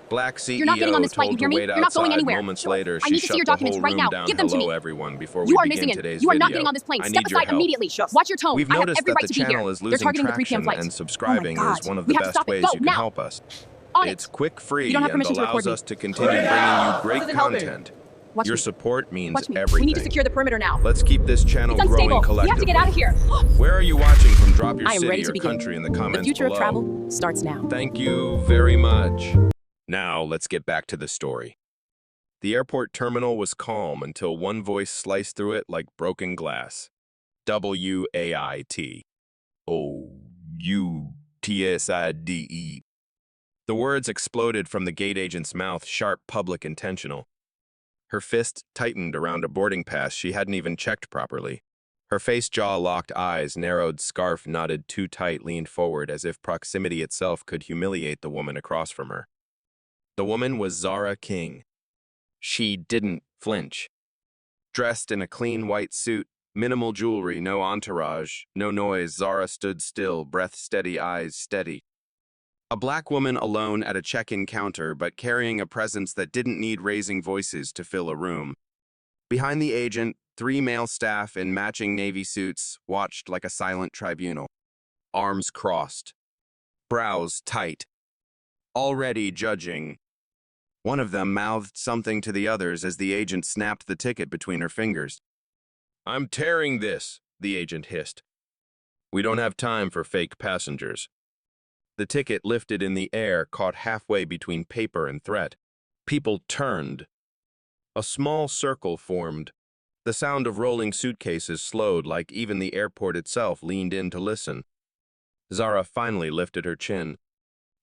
Black You're not getting on CEO this flight, you told hear to me? wait You're not going outside. anywhere. Moments later, I she need to see shut your the documents whole right room now. down. Give them to Hello, me. everyone. Before You we are missing begin it. today's You are video, not getting on this plane. I Step need your aside help. immediately. Watch your tone. We've I have noticed every that right the to be here. channel is They're losing targeting the 3 p.m. traction, flight. and Oh my subscribing is God. one of We the have to best stop it. ways Go, you can now. help us. On It's it. quick, free, You don't have and permission to allows record me. us to continue bringing you great isn't helping. content. Watch Your me. support means Watch me. everything. We need to secure the perimeter now. Let's keep this channel It's growing unstable. We have to collectively. get out of here. Where are you watching from? Drop your I am city ready to or begin. country in the The comments future below. of travel starts now. Thank you very much. Now, let's get back to the story. The airport terminal was calm until one voice sliced through it like broken glass. WAIT. OUTSIDE. The words exploded from the gate agent's mouth, sharp, public, intentional. Her fist tightened around a boarding pass she hadn't even checked properly. Her face, jaw-locked eyes, narrowed scarf knotted too tight, leaned forward as if proximity itself could humiliate the woman across from her. The woman was Zara King. She didn't flinch. Dressed in a clean white suit, minimal jewelry, no entourage, no noise, Zara stood still, breath steady, eyes steady. A black woman alone at a check-in counter, but carrying a presence that didn't need raising voices to fill a room. Behind the agent, 3 male staff in matching navy suits watched like a silent tribunal. Arms crossed. Brows tight. Already judging. One of them mouthed something to the others as the agent snapped the ticket between her fingers. "I'm tearing this," the agent hissed. "We don't have time for fake passengers." The ticket lifted in the air, caught halfway between paper and threat. People turned. A small circle formed. The sound of rolling suitcases slowed, like even the airport itself leaned in to listen. Zara finally lifted her chin.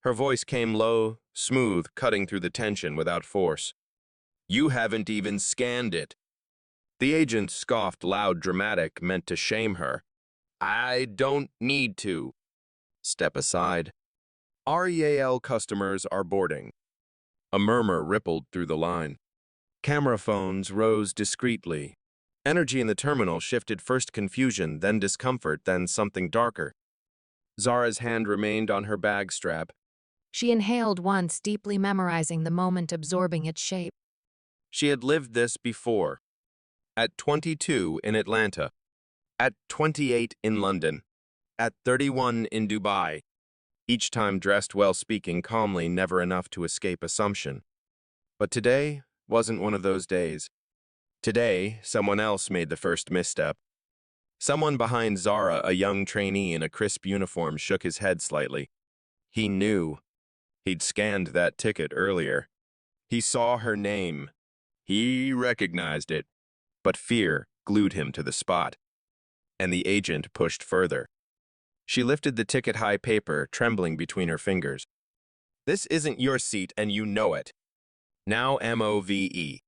Her voice came low, smooth, cutting through the tension without force. "You haven't even scanned it." The agent scoffed, loud, dramatic, meant to shame her. "I don't need to." Step aside. REAL customers are boarding. A murmur rippled through the line. Camera phones rose discreetly. Energy in the terminal shifted, first confusion, then discomfort, then something darker. Zara's hand remained on her bag strap. She inhaled once, deeply memorizing the moment, absorbing its shape. She had lived this before. At 22 in Atlanta. At 28 in London. At 31 in Dubai. Each time dressed well, speaking calmly, never enough to escape assumption. But today wasn't one of those days. Today, someone else made the first misstep. Someone behind Zara, a young trainee in a crisp uniform, shook his head slightly. He knew. He'd scanned that ticket earlier. He saw her name. He recognized it. But fear glued him to the spot. And the agent pushed further. She lifted the ticket-high paper, trembling between her fingers. "This isn't your seat, and you know it. Now MOVE.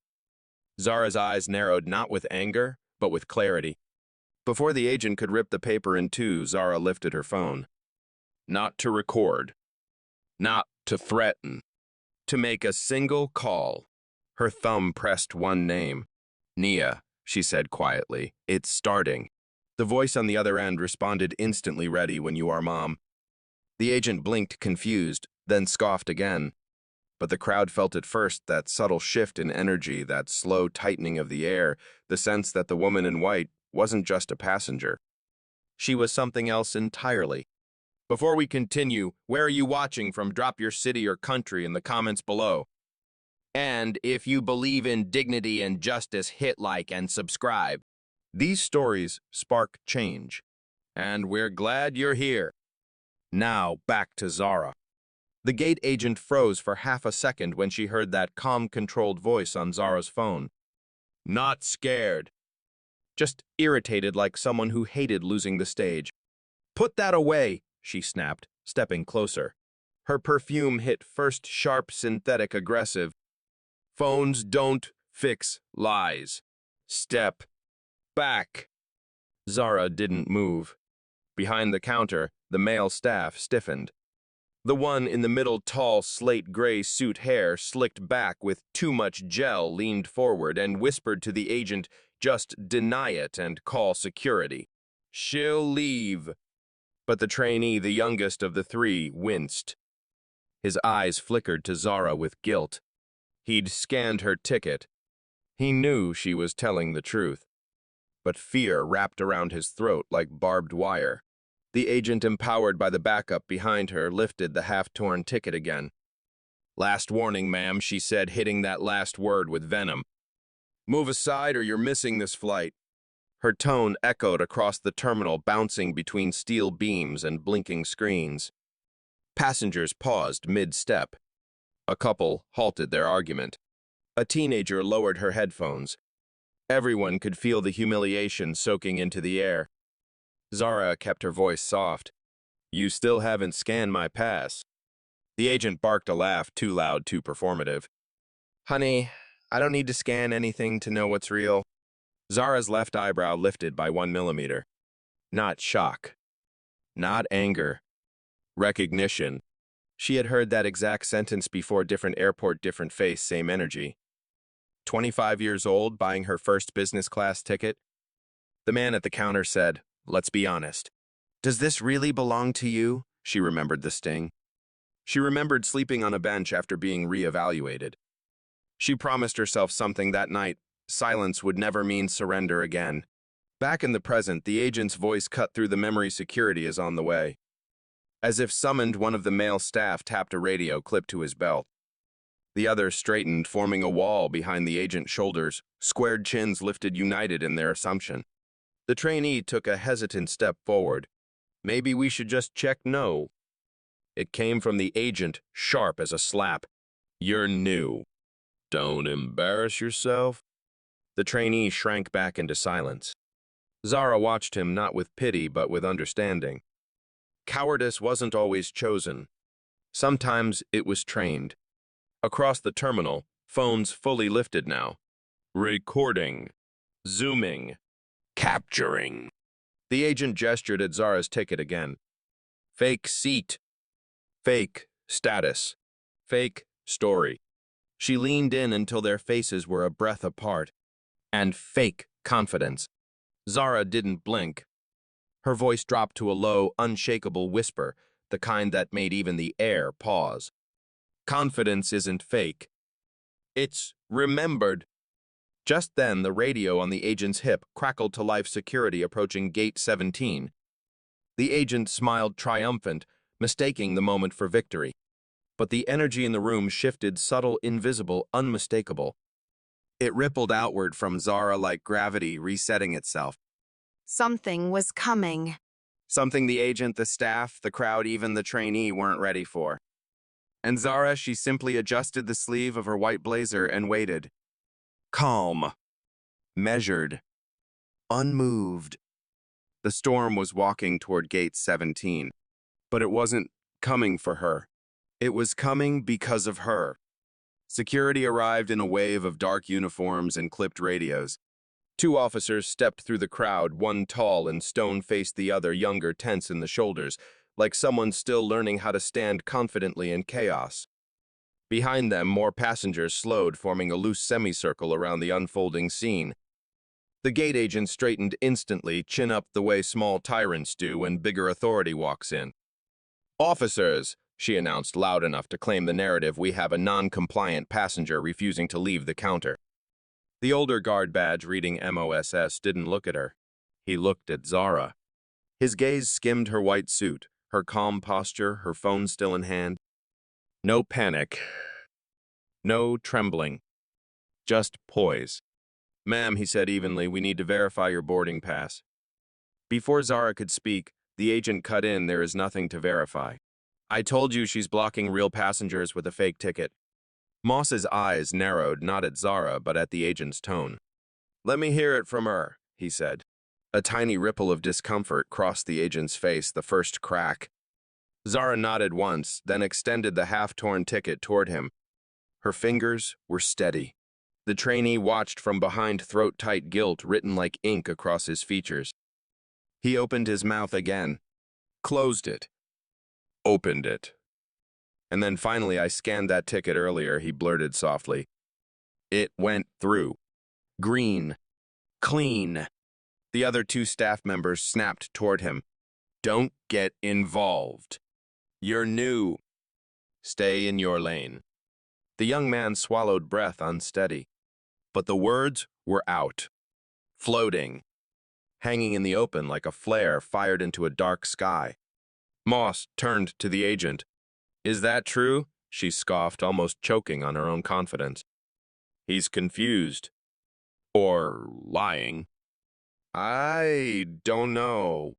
Zara's eyes narrowed not with anger, but with clarity. Before the agent could rip the paper in two, Zara lifted her phone. Not to record. Not to threaten. To make a single call. Her thumb pressed one name. "Nia," she said quietly. "It's starting." The voice on the other end responded, "Instantly ready when you are, Mom." The agent blinked, confused, then scoffed again. But the crowd felt at first that subtle shift in energy, that slow tightening of the air, the sense that the woman in white wasn't just a passenger. She was something else entirely. Before we continue, where are you watching from? Drop your city or country in the comments below. And if you believe in dignity and justice, hit like and subscribe. These stories spark change, and we're glad you're here. Now, back to Zara. The gate agent froze for half a second when she heard that calm, controlled voice on Zara's phone. Not scared. Just irritated, like someone who hated losing the stage. "Put that away," she snapped, stepping closer. Her perfume hit first sharp, synthetic, aggressive. "Phones don't fix lies. Step back." Zara didn't move. Behind the counter, the male staff stiffened. The one in the middle, tall, slate-gray suit, hair slicked back with too much gel, leaned forward and whispered to the agent, "Just deny it and call security. She'll leave." But the trainee, the youngest of the three, winced. His eyes flickered to Zara with guilt. He'd scanned her ticket. He knew she was telling the truth. But fear wrapped around his throat like barbed wire. The agent, empowered by the backup behind her, lifted the half-torn ticket again. "Last warning, ma'am," she said, hitting that last word with venom. "Move aside or you're missing this flight." Her tone echoed across the terminal, bouncing between steel beams and blinking screens. Passengers paused mid-step. A couple halted their argument. A teenager lowered her headphones. Everyone could feel the humiliation soaking into the air. Zara kept her voice soft. "You still haven't scanned my pass." The agent barked a laugh, too loud, too performative. "Honey, I don't need to scan anything to know what's real." Zara's left eyebrow lifted by 1 millimeter. Not shock. Not anger. Recognition. She had heard that exact sentence before. Different airport, different face, same energy. 25 years old, buying her first business class ticket. The man at the counter said, "Let's be honest. Does this really belong to you?" She remembered the sting. She remembered sleeping on a bench after being re-evaluated. She promised herself something that night. Silence would never mean surrender again. Back in the present, the agent's voice cut through the memory. "Security is on the way." As if summoned, one of the male staff tapped a radio clipped to his belt. The other straightened, forming a wall behind the agent's shoulders, squared chins lifted united in their assumption. The trainee took a hesitant step forward. "Maybe we should just check no." It came from the agent, sharp as a slap. "You're new. Don't embarrass yourself." The trainee shrank back into silence. Zara watched him, not with pity but with understanding. Cowardice wasn't always chosen. Sometimes it was trained. Across the terminal, phones fully lifted now. Recording. Zooming. Capturing. The agent gestured at Zara's ticket again. Fake seat. Fake status. Fake story. She leaned in until their faces were a breath apart. And fake confidence. Zara didn't blink. Her voice dropped to a low, unshakable whisper, the kind that made even the air pause. "Confidence isn't fake. It's remembered." Just then, the radio on the agent's hip crackled to life. "Security approaching Gate 17. The agent smiled triumphant, mistaking the moment for victory. But the energy in the room shifted, subtle, invisible, unmistakable. It rippled outward from Zara like gravity resetting itself. Something was coming. Something the agent, the staff, the crowd, even the trainee weren't ready for. And Zara, she simply adjusted the sleeve of her white blazer and waited. Calm. Measured. Unmoved. The storm was walking toward Gate 17. But it wasn't coming for her. It was coming because of her. Security arrived in a wave of dark uniforms and clipped radios. 2 officers stepped through the crowd, one tall and stone-faced, the other younger, tense in the shoulders, like someone still learning how to stand confidently in chaos. Behind them, more passengers slowed, forming a loose semicircle around the unfolding scene. The gate agent straightened instantly, chin up the way small tyrants do when bigger authority walks in. "Officers," she announced loud enough to claim the narrative, "we have a non-compliant passenger refusing to leave the counter." The older guard badge reading MOSS didn't look at her. He looked at Zara. His gaze skimmed her white suit, her calm posture, her phone still in hand. No panic. No trembling. Just poise. "Ma'am," he said evenly, "we need to verify your boarding pass." Before Zara could speak, the agent cut in. "There is nothing to verify. I told you she's blocking real passengers with a fake ticket." Moss's eyes narrowed, not at Zara, but at the agent's tone. "Let me hear it from her," he said. A tiny ripple of discomfort crossed the agent's face, the first crack. Zara nodded once, then extended the half-torn ticket toward him. Her fingers were steady. The trainee watched from behind, throat-tight guilt written like ink across his features. He opened his mouth again, closed it, opened it. "And then finally, I scanned that ticket earlier," he blurted softly. "It went through. Green. Clean." The other 2 staff members snapped toward him. "Don't get involved. You're new." Stay in your lane. The young man swallowed breath unsteady, but the words were out, floating, hanging in the open like a flare fired into a dark sky. Moss turned to the agent. Is that true? She scoffed, almost choking on her own confidence. He's confused. Or lying. I don't know,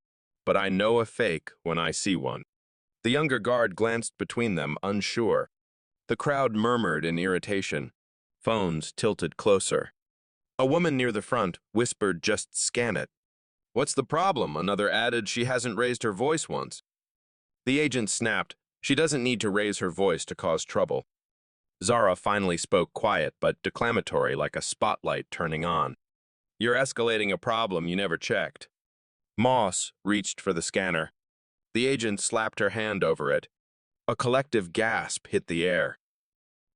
but I know a fake when I see one. The younger guard glanced between them, unsure. The crowd murmured in irritation. Phones tilted closer. A woman near the front whispered, "Just scan it." What's the problem? Another added she hasn't raised her voice once. The agent snapped. She doesn't need to raise her voice to cause trouble. Zara finally spoke quiet but declamatory, like a spotlight turning on. You're escalating a problem you never checked. Moss reached for the scanner. The agent slapped her hand over it. A collective gasp hit the air.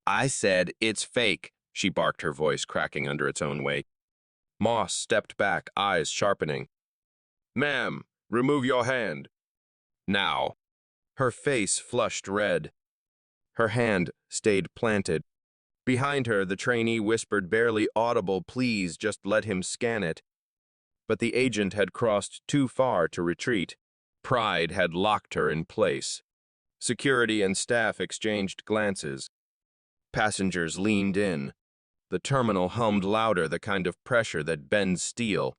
I said, it's fake, she barked, her voice cracking under its own weight. Moss stepped back, eyes sharpening. Ma'am, remove your hand. Now. Her face flushed red. Her hand stayed planted. Behind her, the trainee whispered barely audible, please just let him scan it. But the agent had crossed too far to retreat. Pride had locked her in place. Security and staff exchanged glances. Passengers leaned in. The terminal hummed louder, the kind of pressure that bends steel.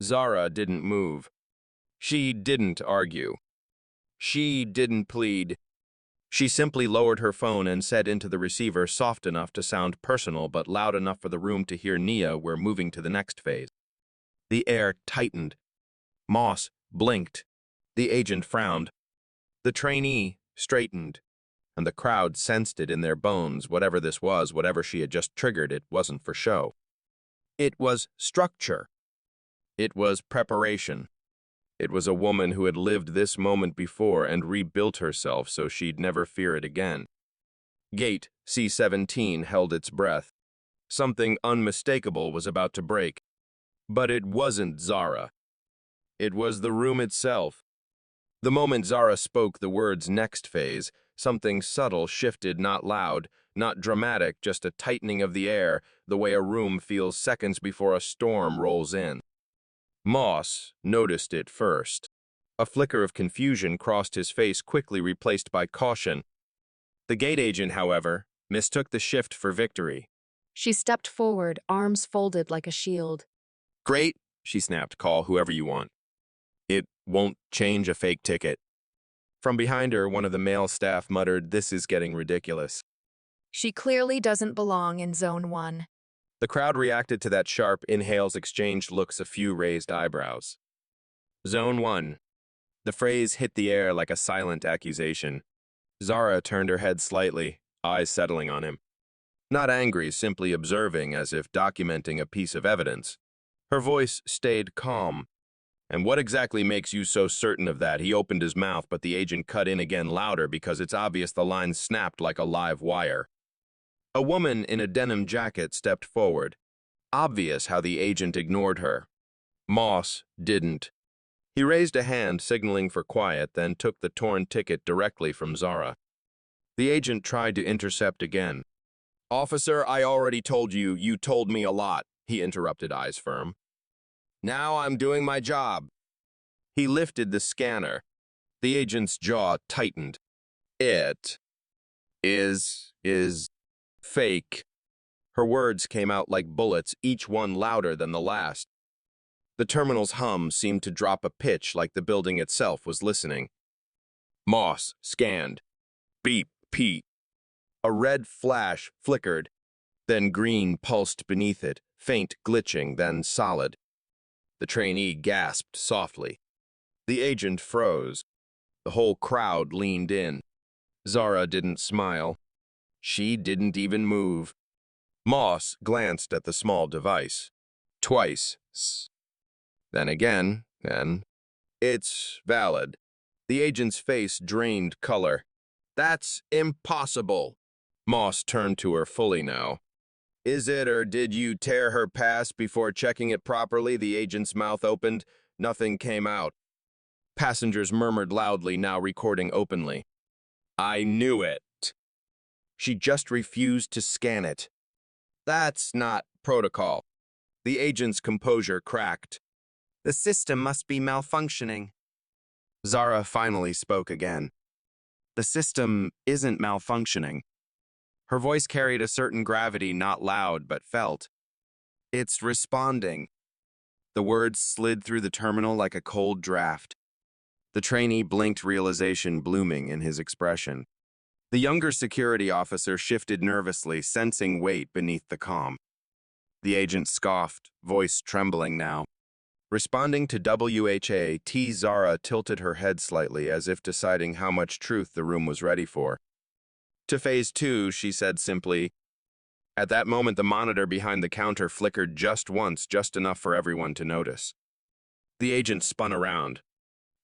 Zara didn't move. She didn't argue. She didn't plead. She simply lowered her phone and said into the receiver, soft enough to sound personal but loud enough for the room to hear, Nia, we're moving to the next phase. The air tightened. Moss blinked. The agent frowned. The trainee straightened, and the crowd sensed it in their bones. Whatever this was, whatever she had just triggered, it wasn't for show. It was structure. It was preparation. It was a woman who had lived this moment before and rebuilt herself so she'd never fear it again. Gate C17 held its breath. Something unmistakable was about to break. But it wasn't Zara. It was the room itself. The moment Zara spoke the words next phase, something subtle shifted, not loud, not dramatic, just a tightening of the air, the way a room feels seconds before a storm rolls in. Moss noticed it first. A flicker of confusion crossed his face, quickly replaced by caution. The gate agent, however, mistook the shift for victory. She stepped forward, arms folded like a shield. Great, she snapped, call whoever you want. It won't change a fake ticket. From behind her, one of the male staff muttered, this is getting ridiculous. She clearly doesn't belong in Zone 1. The crowd reacted to that sharp, inhales exchanged looks, a few raised eyebrows. Zone 1. The phrase hit the air like a silent accusation. Zara turned her head slightly, eyes settling on him. Not angry, simply observing, as if documenting a piece of evidence. Her voice stayed calm. And what exactly makes you so certain of that? He opened his mouth, but the agent cut in again louder because it's obvious the line snapped like a live wire. A woman in a denim jacket stepped forward. Obvious how the agent ignored her. Moss didn't. He raised a hand, signaling for quiet, then took the torn ticket directly from Zara. The agent tried to intercept again. Officer, I already told you. You told me a lot, he interrupted, eyes firm. Now I'm doing my job. He lifted the scanner. The agent's jaw tightened. It is fake. Her words came out like bullets, each one louder than the last. The terminal's hum seemed to drop a pitch like the building itself was listening. Moss scanned. Beep, Pete. A red flash flickered, then green pulsed beneath it, faint glitching, then solid. The trainee gasped softly. The agent froze. The whole crowd leaned in. Zara didn't smile. She didn't even move. Moss glanced at the small device. Twice. Then again, then. It's valid. The agent's face drained color. That's impossible. Moss turned to her fully now. Is it, or did you tear her pass before checking it properly? The agent's mouth opened. Nothing came out. Passengers murmured loudly, now recording openly. I knew it. She just refused to scan it. That's not protocol. The agent's composure cracked. The system must be malfunctioning. Zara finally spoke again. The system isn't malfunctioning. Her voice carried a certain gravity, not loud, but felt. It's responding. The words slid through the terminal like a cold draft. The trainee blinked, realization blooming in his expression. The younger security officer shifted nervously, sensing weight beneath the calm. The agent scoffed, voice trembling now. Responding to WHA, Zara tilted her head slightly as if deciding how much truth the room was ready for. To phase 2, she said simply. At that moment, the monitor behind the counter flickered just once, just enough for everyone to notice. The agent spun around.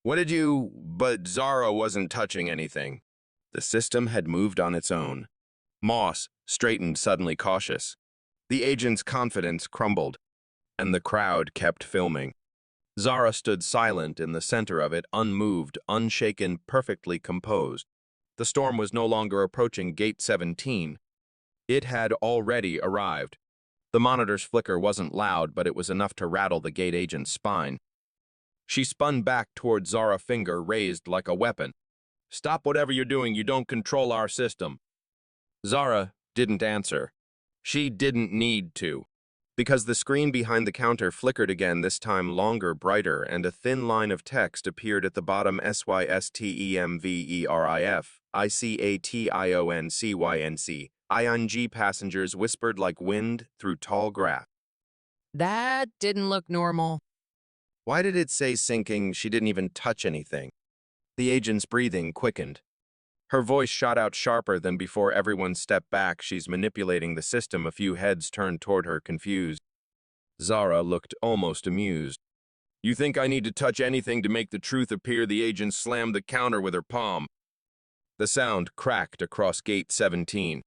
But Zara wasn't touching anything. The system had moved on its own. Moss straightened, suddenly cautious. The agent's confidence crumbled, and the crowd kept filming. Zara stood silent in the center of it, unmoved, unshaken, perfectly composed. The storm was no longer approaching Gate 17. It had already arrived. The monitor's flicker wasn't loud, but it was enough to rattle the gate agent's spine. She spun back toward Zara, finger raised like a weapon. Stop whatever you're doing, you don't control our system. Zara didn't answer. She didn't need to, because the screen behind the counter flickered again, this time longer, brighter, and a thin line of text appeared at the bottom. SYSTEMVERIF, ICATIONCYNC. ING passengers whispered like wind through tall grass. That didn't look normal. Why did it say sinking? She didn't even touch anything. The agent's breathing quickened. Her voice shot out sharper than before. Everyone stepped back. She's manipulating the system. A few heads turned toward her, confused. Zara looked almost amused. You think I need to touch anything to make the truth appear? The agent slammed the counter with her palm. The sound cracked across Gate 17.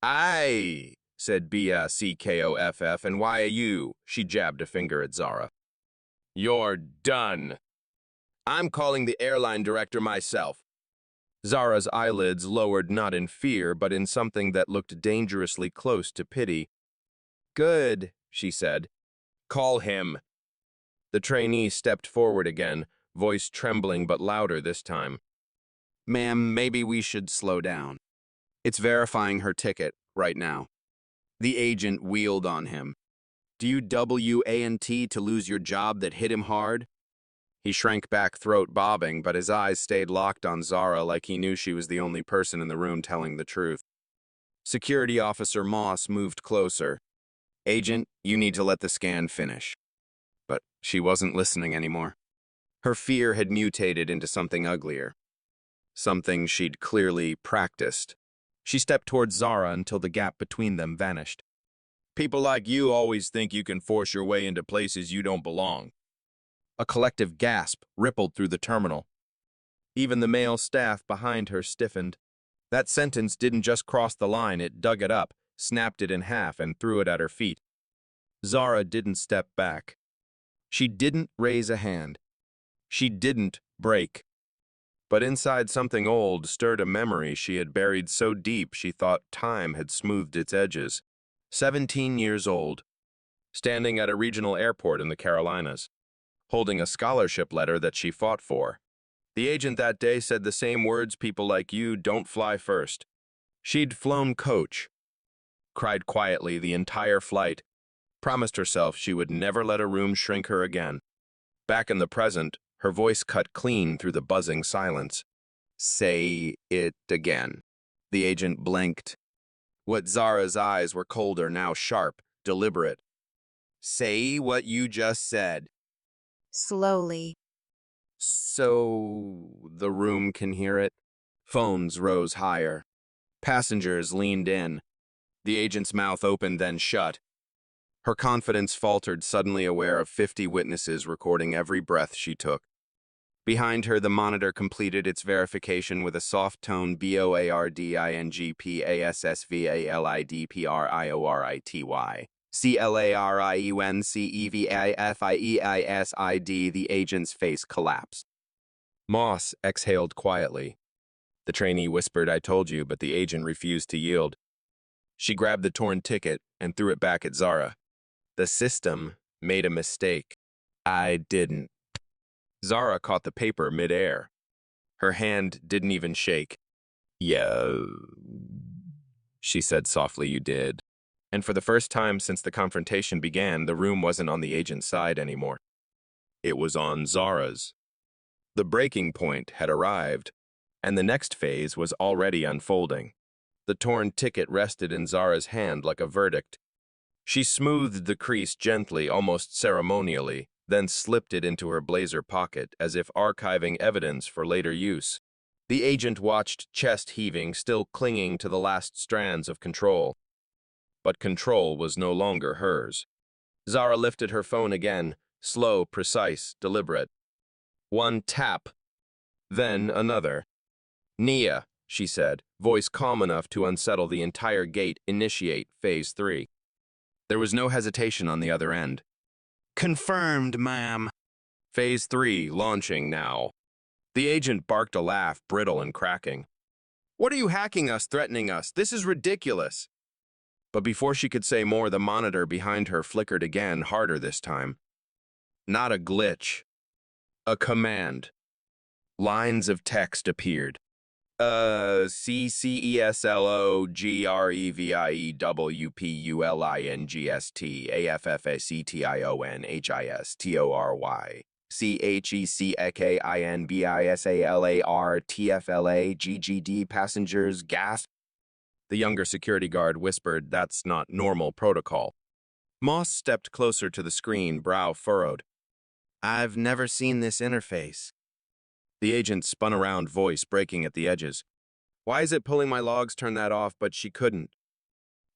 Aye, said BCKOFF, and why are you? She jabbed a finger at Zara. You're done. I'm calling the airline director myself. Zara's eyelids lowered, not in fear, but in something that looked dangerously close to pity. Good, she said. Call him. The trainee stepped forward again, voice trembling but louder this time. Ma'am, maybe we should slow down. It's verifying her ticket right now. The agent wheeled on him. Do you WANT to lose your job that hit him hard? He shrank back, throat bobbing, but his eyes stayed locked on Zara like he knew she was the only person in the room telling the truth. Security Officer Moss moved closer. Agent, you need to let the scan finish. But she wasn't listening anymore. Her fear had mutated into something uglier. Something she'd clearly practiced. She stepped towards Zara until the gap between them vanished. People like you always think you can force your way into places you don't belong. A collective gasp rippled through the terminal. Even the male staff behind her stiffened. That sentence didn't just cross the line, it dug it up, snapped it in half, and threw it at her feet. Zara didn't step back. She didn't raise a hand. She didn't break. But inside, something old stirred a memory she had buried so deep she thought time had smoothed its edges. 17 years old, standing at a regional airport in the Carolinas, holding a scholarship letter that she fought for. The agent that day said the same words, people like you don't fly first. She'd flown coach, cried quietly the entire flight, promised herself she would never let a room shrink her again. Back in the present, her voice cut clean through the buzzing silence. Say it again. The agent blinked. What Zara's eyes were colder, now sharp, deliberate. Say what you just said. Slowly. So the room can hear it? Phones rose higher. Passengers leaned in. The agent's mouth opened, then shut. Her confidence faltered, suddenly aware of 50 witnesses recording every breath she took. Behind her, the monitor completed its verification with a soft tone BOARDINGPASSVALIDPRIORITY. CLARIENCEVIFIEISID. The agent's face collapsed. Moss exhaled quietly. The trainee whispered, "I told you," but the agent refused to yield. She grabbed the torn ticket and threw it back at Zara. The system made a mistake. I didn't. Zara caught the paper midair. Her hand didn't even shake. "Yeah," she said softly, "you did." And for the first time since the confrontation began, the room wasn't on the agent's side anymore. It was on Zara's. The breaking point had arrived, and the next phase was already unfolding. The torn ticket rested in Zara's hand like a verdict. She smoothed the crease gently, almost ceremonially, then slipped it into her blazer pocket as if archiving evidence for later use. The agent watched, chest heaving, still clinging to the last strands of control. But control was no longer hers. Zara lifted her phone again, slow, precise, deliberate. One tap, then another. "Nia," she said, voice calm enough to unsettle the entire gate. "Initiate Phase 3. There was no hesitation on the other end. Confirmed, ma'am. Phase 3 launching now. The agent barked a laugh, brittle and cracking. "What are you hacking us, threatening us? This is ridiculous." But before she could say more, the monitor behind her flickered again, harder this time. Not a glitch. A command. Lines of text appeared. CCESLOGREVIEWPULINGST passengers gasp. The younger security guard whispered, "That's not normal protocol." Moss stepped closer to the screen, brow furrowed. "I've never seen this interface." The agent spun around, voice breaking at the edges. "Why is it pulling my logs? Turn that off," but she couldn't.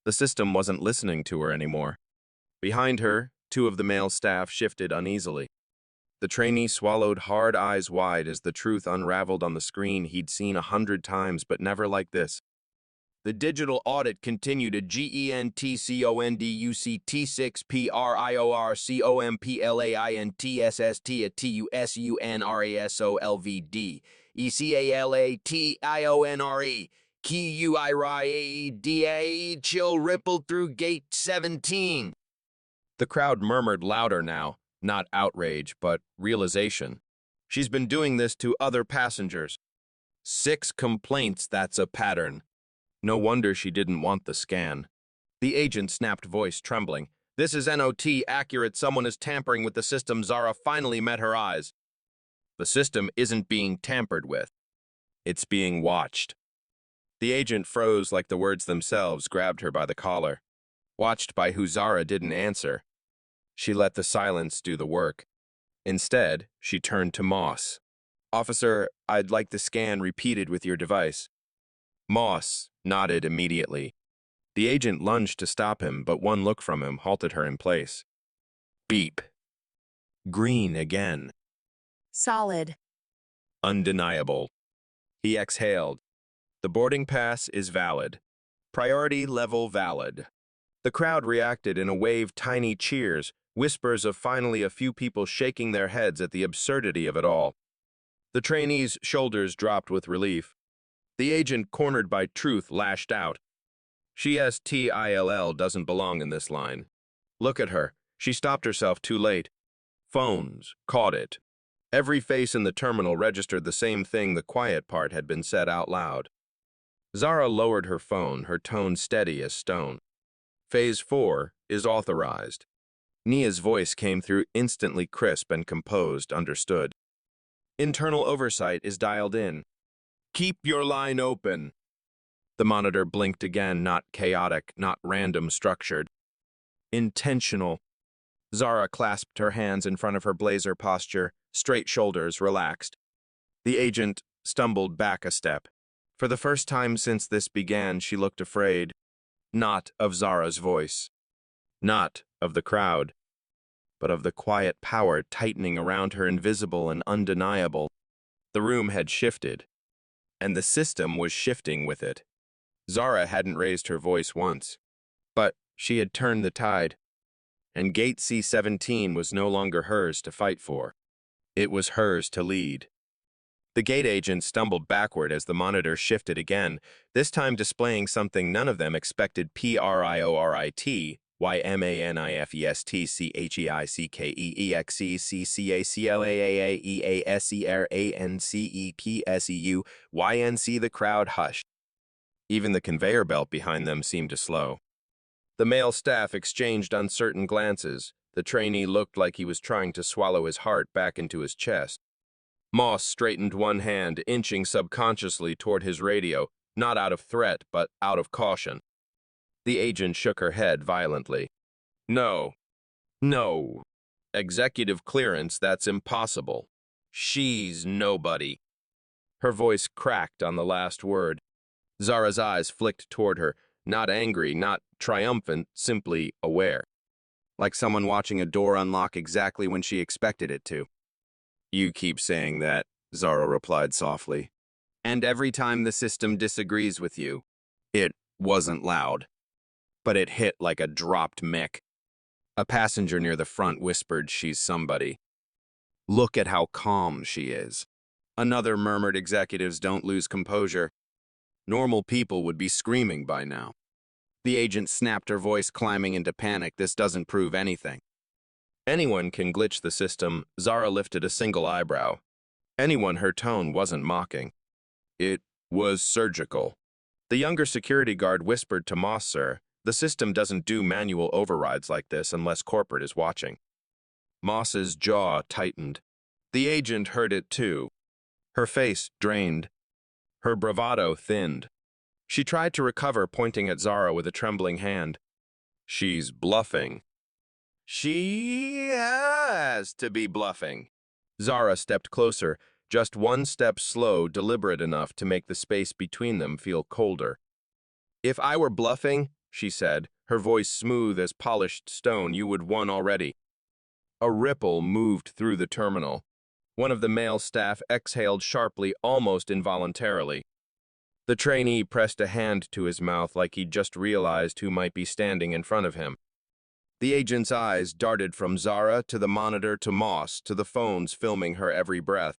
The system wasn't listening to her anymore. Behind her, two of the male staff shifted uneasily. The trainee swallowed hard, eyes wide, as the truth unraveled on the screen he'd seen 100 times, but never like this. The digital audit continued at GENTCONDUCT6PRIORCOMPLAINTSST at TUSUNRASOLVD ECALATIONRE QUIRIAEDA chill rippled through Gate 17. The crowd murmured louder now, not outrage, but realization. She's been doing this to other passengers. 6 complaints, that's a pattern. No wonder she didn't want the scan. The agent snapped, voice trembling. "This is NOT, accurate. Someone is tampering with the system." Zara finally met her eyes. The system isn't being tampered with. It's being watched. The agent froze like the words themselves, grabbed her by the collar. Watched by who? Zara didn't answer. She let the silence do the work. Instead, she turned to Moss. "Officer, I'd like the scan repeated with your device." Moss nodded immediately. The agent lunged to stop him, but one look from him halted her in place. Beep. Green again. Solid. Undeniable. He exhaled. "The boarding pass is valid. Priority level valid." The crowd reacted in a wave, tiny cheers, whispers of finally a few people shaking their heads at the absurdity of it all. The trainee's shoulders dropped with relief. The agent, cornered by truth, lashed out. "She STILL doesn't belong in this line. Look at her. She stopped herself too late. Phones caught it." Every face in the terminal registered the same thing. The quiet part had been said out loud. Zara lowered her phone, her tone steady as stone. "Phase 4 is authorized." Nia's voice came through, instantly crisp and composed, understood. "Internal oversight is dialed in. Keep your line open." The monitor blinked again, not chaotic, not random, structured. Intentional. Zara clasped her hands in front of her blazer posture, straight shoulders relaxed. The agent stumbled back a step. For the first time since this began, she looked afraid. Not of Zara's voice. Not of the crowd. But of the quiet power tightening around her, invisible and undeniable. The room had shifted. And the system was shifting with it. Zara hadn't raised her voice once. But she had turned the tide. And Gate C17 was no longer hers to fight for. It was hers to lead. The gate agent stumbled backward as the monitor shifted again, this time displaying something none of them expected: PRIORIT, YMANIFESTCHEICKEEXCCACLAAAEASERANCEPSEU. The crowd hushed. Even the conveyor belt behind them seemed to slow. The male staff exchanged uncertain glances. The trainee looked like he was trying to swallow his heart back into his chest. Moss straightened one hand, inching subconsciously toward his radio, not out of threat, but out of caution. The agent shook her head violently. No. No. Executive clearance, that's impossible. She's nobody. Her voice cracked on the last word. Zara's eyes flicked toward her, not angry, not triumphant, simply aware. Like someone watching a door unlock exactly when she expected it to. You keep saying that, Zara replied softly. And every time the system disagrees with you. It wasn't loud, but it hit like a dropped mic. A passenger near the front whispered she's somebody. Look at how calm she is. Another murmured executives don't lose composure. Normal people would be screaming by now. The agent snapped, her voice climbing into panic. This doesn't prove anything. Anyone can glitch the system. Zara lifted a single eyebrow. Anyone, her tone wasn't mocking. It was surgical. The younger security guard whispered to Moss, sir, the system doesn't do manual overrides like this unless corporate is watching. Moss's jaw tightened. The agent heard it too. Her face drained. Her bravado thinned. She tried to recover, pointing at Zara with a trembling hand. She's bluffing. She has to be bluffing. Zara stepped closer, just one step slow, deliberate enough to make the space between them feel colder. If I were bluffing, she said, her voice smooth as polished stone, you would won already. A ripple moved through the terminal. One of the male staff exhaled sharply, almost involuntarily. The trainee pressed a hand to his mouth like he'd just realized who might be standing in front of him. The agent's eyes darted from Zara to the monitor to Moss to the phones filming her every breath.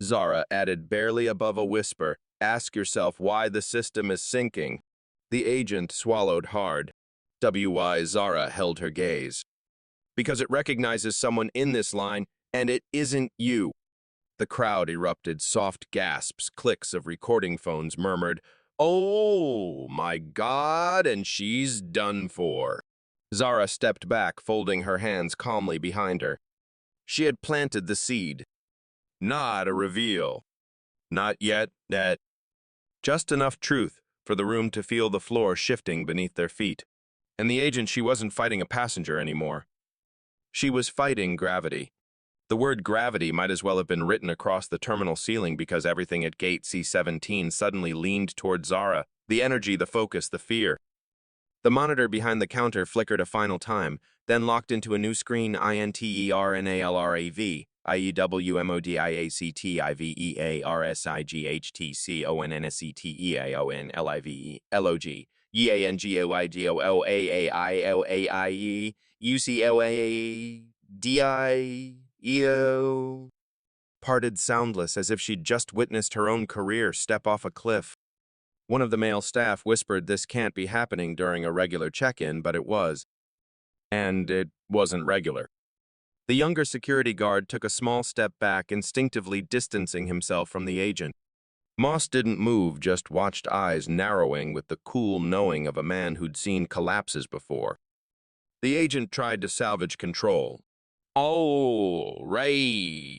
Zara added barely above a whisper, ask yourself why the system is sinking. The agent swallowed hard. WY Zara held her gaze. Because it recognizes someone in this line, and it isn't you. The crowd erupted, soft gasps, clicks of recording phones murmured, oh my God, and she's done for. Zara stepped back, folding her hands calmly behind her. She had planted the seed. Not a reveal. Not yet, that. Just enough truth for the room to feel the floor shifting beneath their feet. And the agent, she wasn't fighting a passenger anymore. She was fighting gravity. The word gravity might as well have been written across the terminal ceiling because everything at Gate C17 suddenly leaned toward Zara. The energy, the focus, the fear. The monitor behind the counter flickered a final time, then locked into a new screen. INTERNALRAV, IEWMODIACTIVERSIGHTCONNSETEAONLIVE LOG YANGOIDOLAAILAIE UCLADIEO parted soundless as if she'd just witnessed her own career step off a cliff. One of the male staff whispered this can't be happening during a regular check-in, but it was. And it wasn't regular. The younger security guard took a small step back, instinctively distancing himself from the agent. Moss didn't move, just watched, eyes narrowing with the cool knowing of a man who'd seen collapses before. The agent tried to salvage control. Oh, right.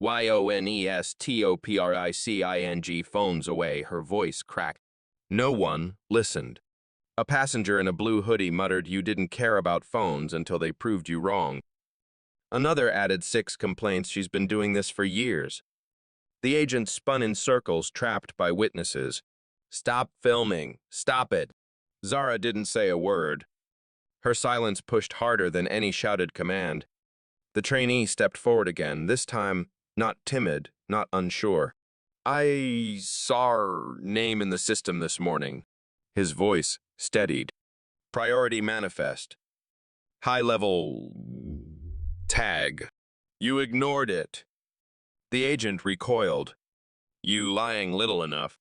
YONESTOPRICING phones away, her voice cracked. No one listened. A passenger in a blue hoodie muttered, you didn't care about phones until they proved you wrong. Another added 6 complaints, she's been doing this for years. The agent spun in circles, trapped by witnesses. Stop filming. Stop it. Zara didn't say a word. Her silence pushed harder than any shouted command. The trainee stepped forward again, this time not timid, not unsure. I saw her name in the system this morning. His voice steadied. Priority manifest. High-level tag. You ignored it. The agent recoiled. You lying little enough.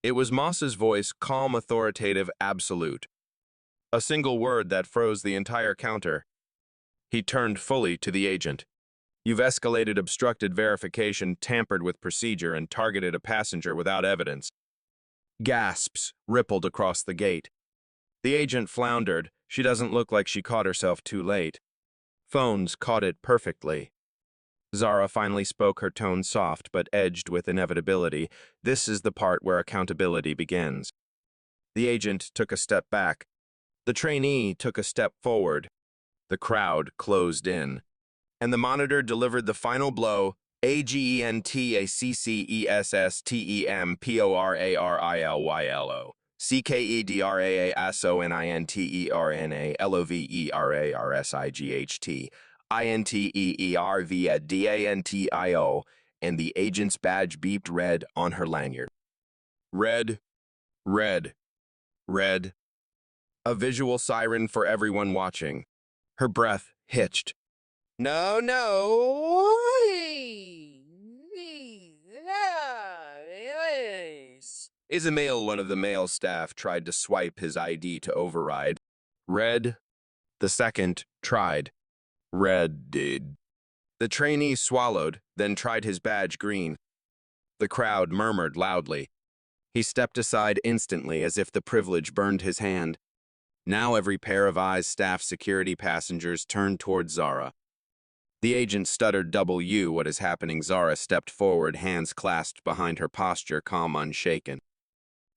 It was Moss's voice, calm, authoritative, absolute. A single word that froze the entire counter. He turned fully to the agent. You've escalated, obstructed verification, tampered with procedure, and targeted a passenger without evidence. Gasps rippled across the gate. The agent floundered. She doesn't look like she caught herself too late. Phones caught it perfectly. Zara finally spoke, her tone soft but edged with inevitability. This is the part where accountability begins. The agent took a step back. The trainee took a step forward. The crowd closed in. And the monitor delivered the final blow, AGENTACCESSTEMPORARILYLO. CKEDRASONINTERALOVERARSIGHT, INTEERVDANTIO, and the agent's badge beeped red on her lanyard. Red, red, red. A visual siren for everyone watching. Her breath hitched. No, no. Ismail, one of the male staff, tried to swipe his ID to override. Red. The second tried. Red did. The trainee swallowed, then tried his badge green. The crowd murmured loudly. He stepped aside instantly as if the privilege burned his hand. Now every pair of eyes, staff, security, passengers, turned toward Zara. The agent stuttered, "W, what is happening?" Zara stepped forward, hands clasped behind her posture, calm, unshaken.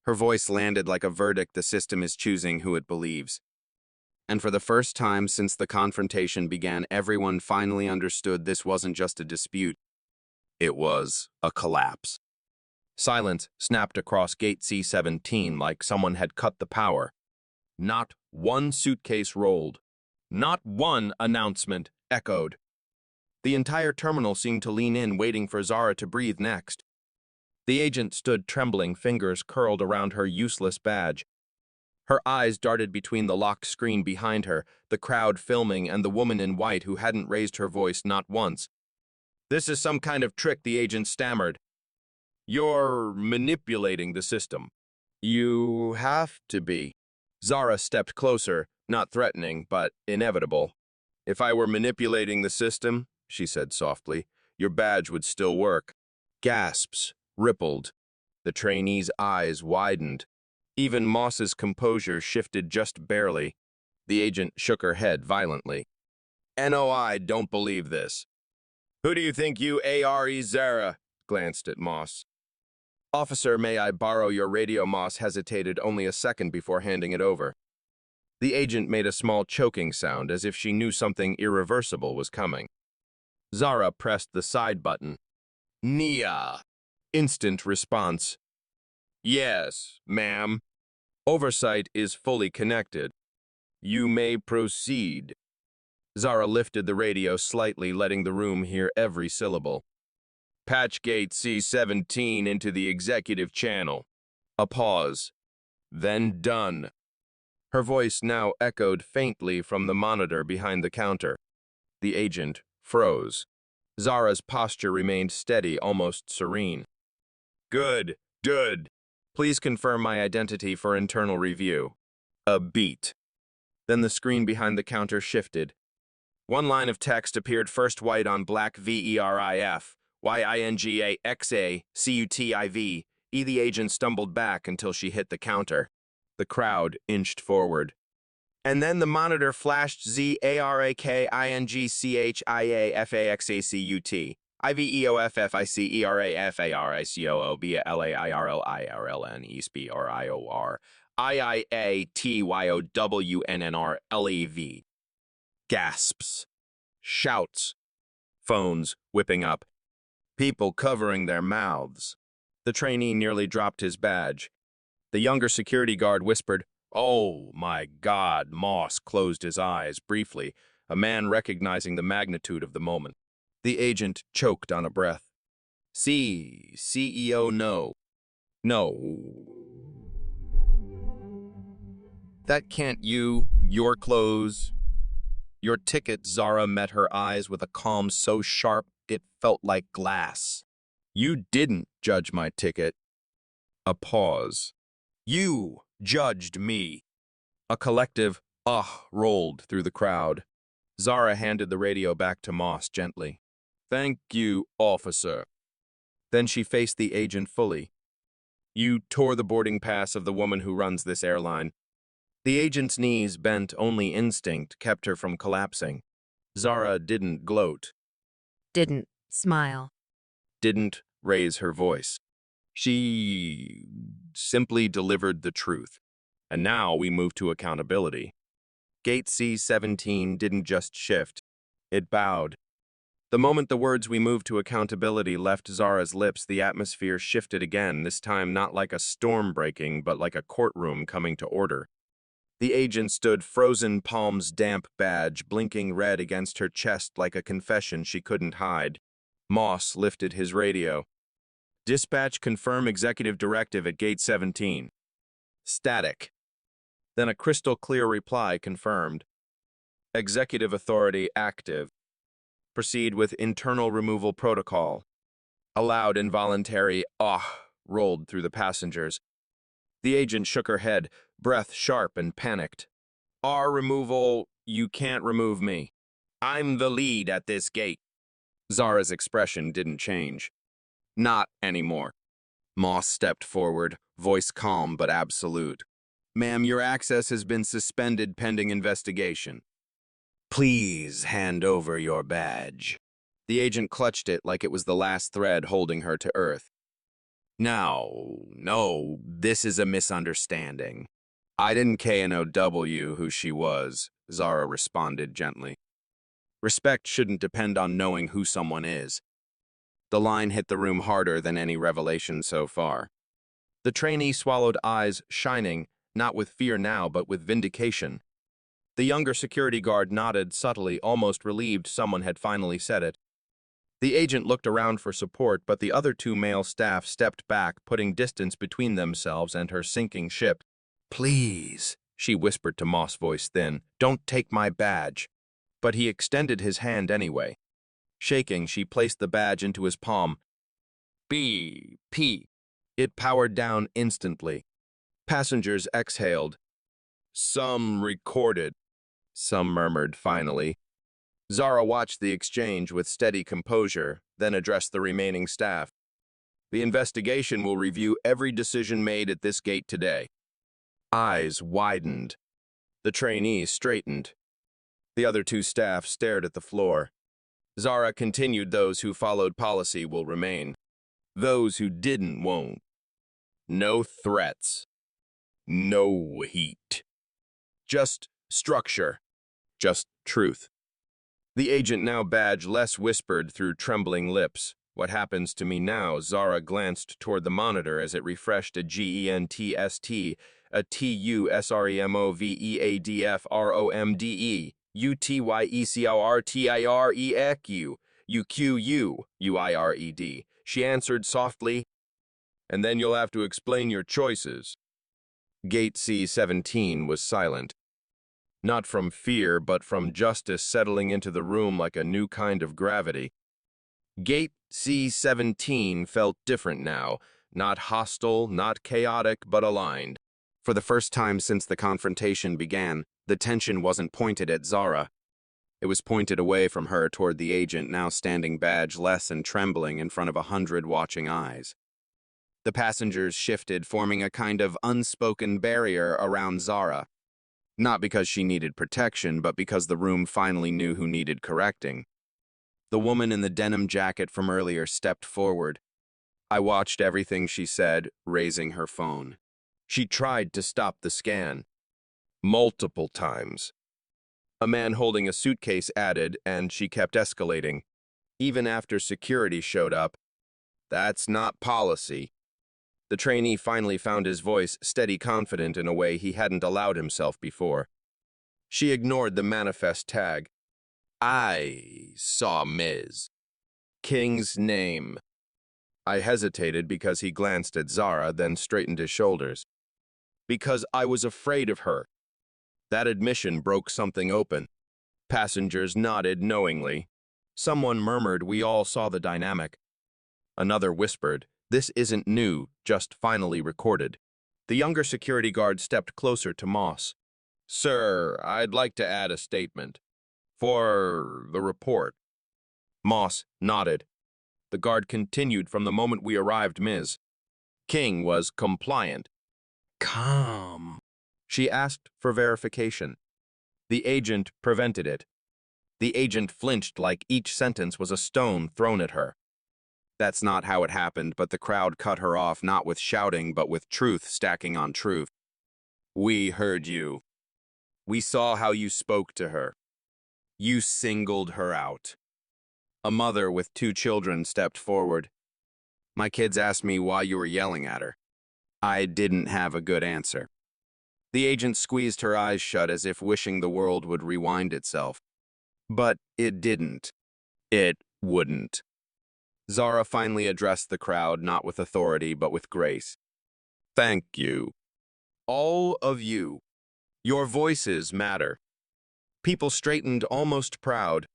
Her voice landed like a verdict: the system is choosing who it believes. And for the first time since the confrontation began, everyone finally understood this wasn't just a dispute. It was a collapse. Silence snapped across Gate C17 like someone had cut the power. Not one suitcase rolled. Not one announcement echoed. The entire terminal seemed to lean in, waiting for Zara to breathe next. The agent stood trembling, fingers curled around her useless badge. Her eyes darted between the locked screen behind her, the crowd filming, and the woman in white who hadn't raised her voice not once. "This is some kind of trick," the agent stammered. "You're manipulating the system." "You have to be." Zara stepped closer, not threatening, but inevitable. "If I were manipulating the system," she said softly, "your badge would still work." Gasps rippled. The trainee's eyes widened. Even Moss's composure shifted just barely. The agent shook her head violently. "NOI don't believe this." "Who do you think you are, Zara?" glanced at Moss. "Officer, may I borrow your radio?" Moss hesitated only a second before handing it over. The agent made a small choking sound, as if she knew something irreversible was coming. Zara pressed the side button. "Nia." Instant response. "Yes, ma'am. Oversight is fully connected. You may proceed." Zara lifted the radio slightly, letting the room hear every syllable. "Patch Gate C17 into the executive channel." A pause. Then done. Her voice now echoed faintly from the monitor behind the counter. The agent froze. Zara's posture remained steady, almost serene. "Good, good. Please confirm my identity for internal review." A beat. Then the screen behind the counter shifted. One line of text appeared, first white on black: VERIF, YINGAXACUTIV. The agent stumbled back until she hit the counter. The crowd inched forward. And then the monitor flashed: ZARAKINGCHIAFAXACUT. IVEOFFICERAFARICOOBLAIRLNESPRIOR IIATYOWNNRLEV. Gasps. Shouts. Phones whipping up. People covering their mouths. The trainee nearly dropped his badge. The younger security guard whispered, "Oh, my God." Moss closed his eyes briefly, a man recognizing the magnitude of the moment. The agent choked on a breath. CEO, no. No. That can't you, your clothes, your ticket. Zara met her eyes with a calm so sharp it felt like glass. You didn't judge my ticket. A pause. You judged me. A collective rolled through the crowd. Zara handed the radio back to Moss gently. Thank you, officer. Then she faced the agent fully. You tore the boarding pass of the woman who runs this airline. The agent's knees bent, only instinct kept her from collapsing. Zara didn't gloat, Didn't smile. didn't raise her voice. She simply delivered the truth. And now we move to accountability. Gate C17 didn't just shift, it bowed. The moment the words "we move to accountability" left Zara's lips, the atmosphere shifted again, this time not like a storm breaking, but like a courtroom coming to order. The agent stood, frozen palms damp, badge blinking red against her chest like a confession she couldn't hide. Moss lifted his radio. Dispatch, confirm executive directive at Gate 17. Static. Then a crystal clear reply confirmed. Executive authority active. Proceed with internal removal protocol. A loud involuntary rolled through the passengers. The agent shook her head, breath sharp and panicked. Our removal, you can't remove me. I'm the lead at this gate. Zara's expression didn't change. Not anymore. Moss stepped forward, voice calm but absolute. Ma'am, your access has been suspended pending investigation. Please hand over your badge. The agent clutched it like it was the last thread holding her to earth. No, this is a misunderstanding. I didn't KNOW who she was, Zara responded gently. Respect shouldn't depend on knowing who someone is. The line hit the room harder than any revelation so far. The trainee swallowed, eyes shining, not with fear now, but with vindication. The younger security guard nodded subtly, almost relieved someone had finally said it. The agent looked around for support, but the other two male staff stepped back, putting distance between themselves and her sinking ship. Please, she whispered to Moss, voice thin, don't take my badge. But he extended his hand anyway. Shaking, she placed the badge into his palm. BP. It powered down instantly. Passengers exhaled. Some recorded. Some murmured finally. Zara watched the exchange with steady composure, then addressed the remaining staff. The investigation will review every decision made at this gate today. Eyes widened. The trainee straightened. The other two staff stared at the floor. Zara continued, those who followed policy will remain. Those who didn't won't. No threats. No heat. Just structure. Just truth. The agent, now badge less, whispered through trembling lips. What happens to me now? Zara glanced toward the monitor as it refreshed a GENTST, a TUSREMOVEADFROMDE, UTYECORTIREQ, UQUUIRED. She answered softly, and then you'll have to explain your choices. Gate C17 was silent. Not from fear, but from justice settling into the room like a new kind of gravity. Gate C17 felt different now, not hostile, not chaotic, but aligned. For the first time since the confrontation began, the tension wasn't pointed at Zara. It was pointed away from her toward the agent, now standing badge-less and trembling in front of 100 watching eyes. The passengers shifted, forming a kind of unspoken barrier around Zara. Not because she needed protection, but because the room finally knew who needed correcting. The woman in the denim jacket from earlier stepped forward. I watched everything she said, raising her phone. She tried to stop the scan. Multiple times. A man holding a suitcase added, and she kept escalating. Even after security showed up. That's not policy. The trainee finally found his voice, steady, confident in a way he hadn't allowed himself before. She ignored the manifest tag. I saw Ms. King's name. I hesitated because he glanced at Zara, then straightened his shoulders. Because I was afraid of her. That admission broke something open. Passengers nodded knowingly. Someone murmured, "We all saw the dynamic." Another whispered, "This isn't new, just finally recorded." The younger security guard stepped closer to Moss. "Sir, I'd like to add a statement. For the report." Moss nodded. The guard continued, "From the moment we arrived, Ms. King was compliant." Calm. She asked for verification. The agent prevented it. The agent flinched like each sentence was a stone thrown at her. That's not how it happened, but the crowd cut her off, not with shouting, but with truth stacking on truth. "We heard you. We saw how you spoke to her. You singled her out." A mother with 2 children stepped forward. "My kids asked me why you were yelling at her. I didn't have a good answer." The agent squeezed her eyes shut as if wishing the world would rewind itself. But it didn't. It wouldn't. Zara finally addressed the crowd, not with authority, but with grace. "Thank you. All of you. Your voices matter." People straightened, almost proud.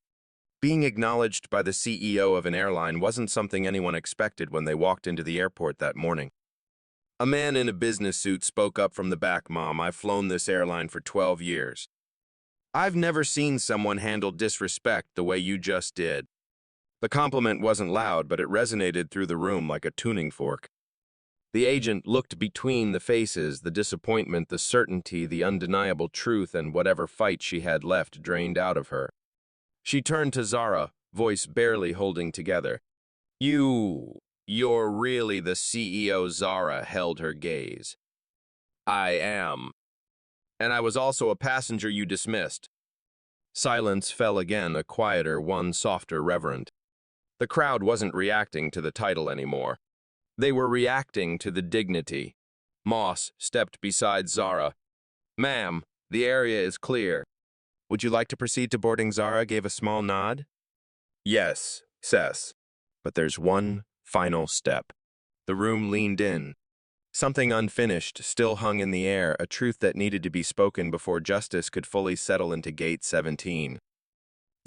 Being acknowledged by the CEO of an airline wasn't something anyone expected when they walked into the airport that morning. A man in a business suit spoke up from the back. "Mom, I've flown this airline for 12 years. I've never seen someone handle disrespect the way you just did." The compliment wasn't loud, but it resonated through the room like a tuning fork. The agent looked between the faces, the disappointment, the certainty, the undeniable truth, and whatever fight she had left drained out of her. She turned to Zara, voice barely holding together. You're really the CEO." Zara held her gaze. "I am. And I was also a passenger you dismissed." Silence fell again, a quieter one, softer, reverent. The crowd wasn't reacting to the title anymore. They were reacting to the dignity. Moss stepped beside Zara. "Ma'am, the area is clear. Would you like to proceed to boarding?" Zara gave a small nod. "Yes, Cess. But there's one final step." The room leaned in. Something unfinished still hung in the air, a truth that needed to be spoken before justice could fully settle into Gate 17.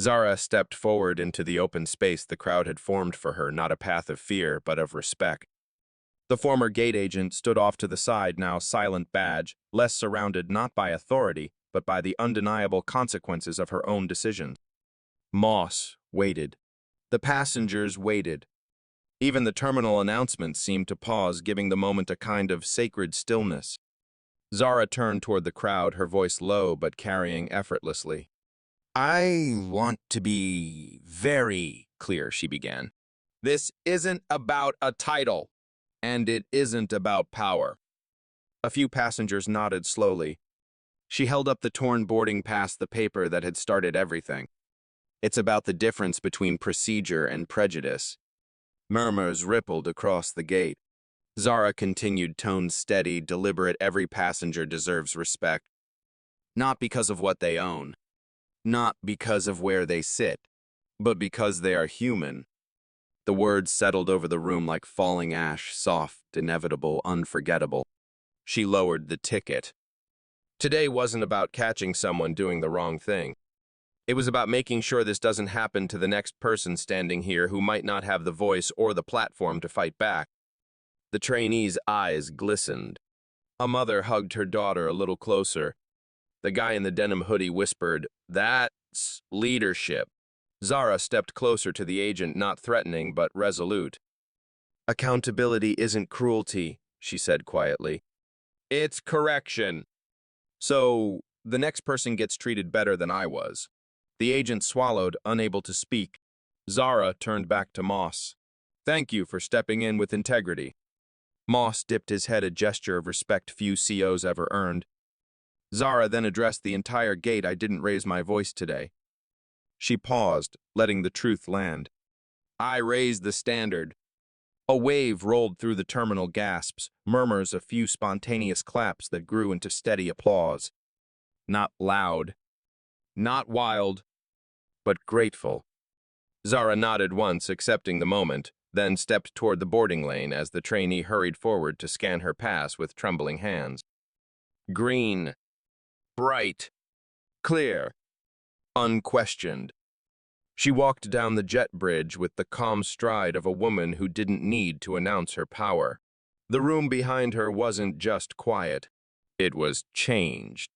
Zara stepped forward into the open space the crowd had formed for her, not a path of fear, but of respect. The former gate agent stood off to the side, now silent badge, less surrounded not by authority, but by the undeniable consequences of her own decisions. Moss waited. The passengers waited. Even the terminal announcements seemed to pause, giving the moment a kind of sacred stillness. Zara turned toward the crowd, her voice low but carrying effortlessly. "I want to be very clear," she began. "This isn't about a title, and it isn't about power." A few passengers nodded slowly. She held up the torn boarding pass, the paper that had started everything. "It's about the difference between procedure and prejudice." Murmurs rippled across the gate. Zara continued, tone steady, deliberate. "Every passenger deserves respect. Not because of what they own. Not because of where they sit, but because they are human." The words settled over the room like falling ash, soft, inevitable, unforgettable. She lowered the ticket. Today wasn't about catching someone doing the wrong thing. It was about making sure this doesn't happen to the next person standing here who might not have the voice or the platform to fight back. The trainee's eyes glistened. A mother hugged her daughter a little closer. The guy in the denim hoodie whispered, "That's leadership." Zara stepped closer to the agent, not threatening but resolute. "Accountability isn't cruelty," she said quietly. "It's correction. So the next person gets treated better than I was." The agent swallowed, unable to speak. Zara turned back to Moss. "Thank you for stepping in with integrity." Moss dipped his head, a gesture of respect few COs ever earned. Zara then addressed the entire gate. "I didn't raise my voice today." She paused, letting the truth land. "I raised the standard." A wave rolled through the terminal, gasps, murmurs, a few spontaneous claps that grew into steady applause. Not loud, not wild, but grateful. Zara nodded once, accepting the moment, then stepped toward the boarding lane as the trainee hurried forward to scan her pass with trembling hands. Green. Bright. Clear. Unquestioned. She walked down the jet bridge with the calm stride of a woman who didn't need to announce her power. The room behind her wasn't just quiet. It was changed.